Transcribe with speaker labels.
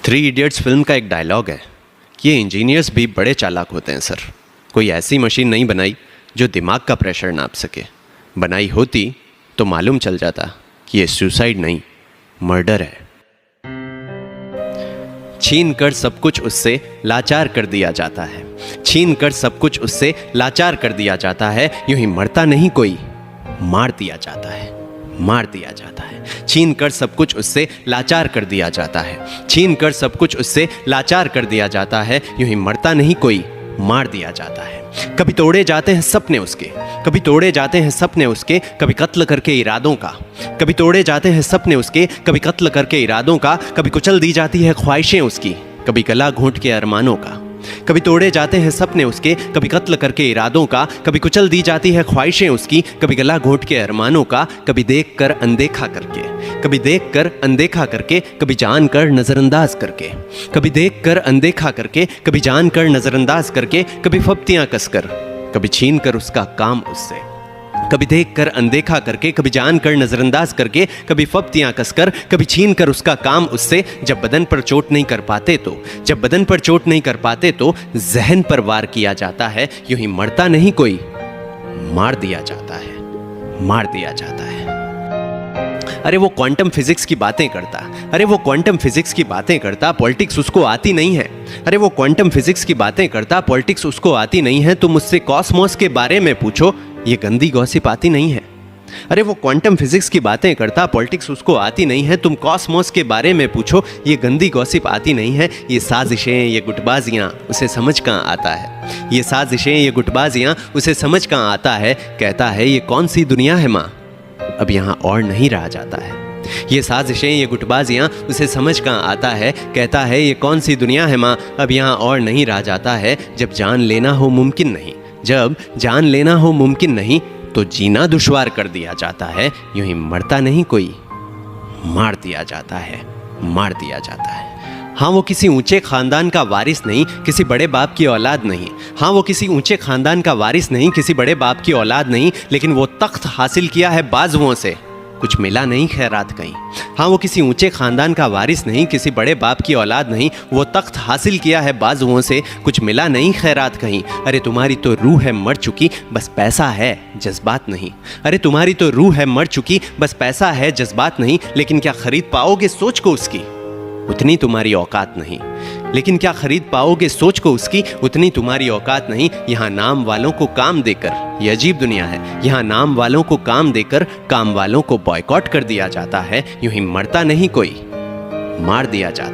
Speaker 1: Three idiots film का एक dialogue है कि ये इंजीनियर्स भी बड़े चालाक होते हैं सर। कोई ऐसी मशीन नहीं बनाई जो दिमाग का प्रेशर नाप सके। बनाई होती तो मालूम चल जाता कि ये सुसाइड नहीं, मर्डर है। छीन कर सब कुछ उससे लाचार कर दिया जाता है। छीन कर सब कुछ उससे लाचार कर दिया जाता है। यूं ही मरता नहीं कोई, मार दिया जाता है, मार दिया जाता है। छीन कर सब कुछ उससे लाचार कर दिया जाता है। छीन कर सब कुछ उससे लाचार कर दिया जाता है। यूं ही मरता नहीं कोई, मार दिया जाता है। कभी तोड़े जाते हैं सपने उसके, कभी तोड़े जाते हैं सपने उसके, कभी कत्ल करके इरादों का। कभी तोड़े जाते हैं सपने उसके, कभी कत्ल करके इरादों का। कभी कुचल दी जाती है ख्वाहिशें उसकी, कभी गला घोंट के अरमानों का। कभी तोड़े जाते हैं सपने उसके, कभी कत्ल करके इरादों का। कभी कुचल दी जाती है ख्वाहिशें उसकी, कभी गला घोंट के अरमानों का। कभी देख कर अनदेखा करके, कभी देख कर अनदेखा करके, कभी जान कर नजरअंदाज करके। कभी देख कर अनदेखा करके, कभी जान कर नजरअंदाज करके। कभी फप्तियां कसकर, कभी छीन कर उसका काम उससे। कभी देख कर अनदेखा करके, कभी जान कर नजरअंदाज करके। कभी फप्तियां कसकर, कभी छीन कर उसका काम उससे। जब बदन पर चोट नहीं कर पाते तो, जब बदन पर चोट नहीं कर पाते तो जहन पर वार किया जाता है। यूं ही मरता नहीं कोई, मार दिया जाता है, मार दिया जाता है। अरे वो क्वांटम फिजिक्स की बातें करता, अरे वो क्वांटम फिजिक्स की बातें करता, पॉलिटिक्स उसको आती नहीं है। अरे वो क्वांटम फिजिक्स की बातें करता, पॉलिटिक्स उसको आती नहीं है। तुम मुझसे कॉस्मोस के बारे में पूछो, ये गंदी गॉसिप आती नहीं है। अरे वो क्वांटम फिजिक्स की बातें करता, पॉलिटिक्स उसको आती नहीं है। तुम कॉस्मोस के बारे में पूछो, ये गंदी गॉसिप आती नहीं है। ये साजिशें, ये गुटबाजियाँ उसे समझ कहाँ आता है। ये साजिशें, ये गुटबाजियाँ उसे समझ कहाँ आता है। कहता है ये कौन सी दुनिया है माँ, अब यहाँ और नहीं रहा जाता है। ये साजिशें, ये गुटबाजियाँ उसे समझ कहाँ आता है। कहता है ये कौन सी दुनिया है माँ, अब यहाँ और नहीं रहा जाता है। जब जान लेना हो मुमकिन नहीं, जब जान लेना हो मुमकिन नहीं, तो जीना दुश्वार कर दिया जाता है। यूं ही मरता नहीं कोई, मार दिया जाता है, मार दिया जाता है। हाँ वो किसी ऊंचे खानदान का वारिस नहीं, किसी बड़े बाप की औलाद नहीं। हाँ वो किसी ऊंचे खानदान का वारिस नहीं, किसी बड़े बाप की औलाद नहीं। लेकिन वो तख्त हासिल किया है बाजुओं से, कुछ मिला नहीं खैरात कहीं। हाँ वो किसी ऊंचे खानदान का वारिस नहीं, किसी बड़े बाप की औलाद नहीं। वो तख्त हासिल किया है बाजुओं से, कुछ मिला नहीं खैरात कहीं। अरे तुम्हारी तो रूह है मर चुकी, बस पैसा है जज्बात नहीं। अरे तुम्हारी तो रूह है मर चुकी, बस पैसा है जज्बात नहीं। लेकिन क्या खरीद पाओगे सोच को उसकी, उतनी तुम्हारी औकात नहीं। लेकिन क्या खरीद पाओगे सोच को उसकी, उतनी तुम्हारी औकात नहीं। यहाँ नाम वालों को काम देकर, ये अजीब दुनिया है, यहाँ नाम वालों को काम देकर काम वालों को बॉयकॉट कर दिया जाता है। यूं ही मरता नहीं कोई, मार दिया जाता है।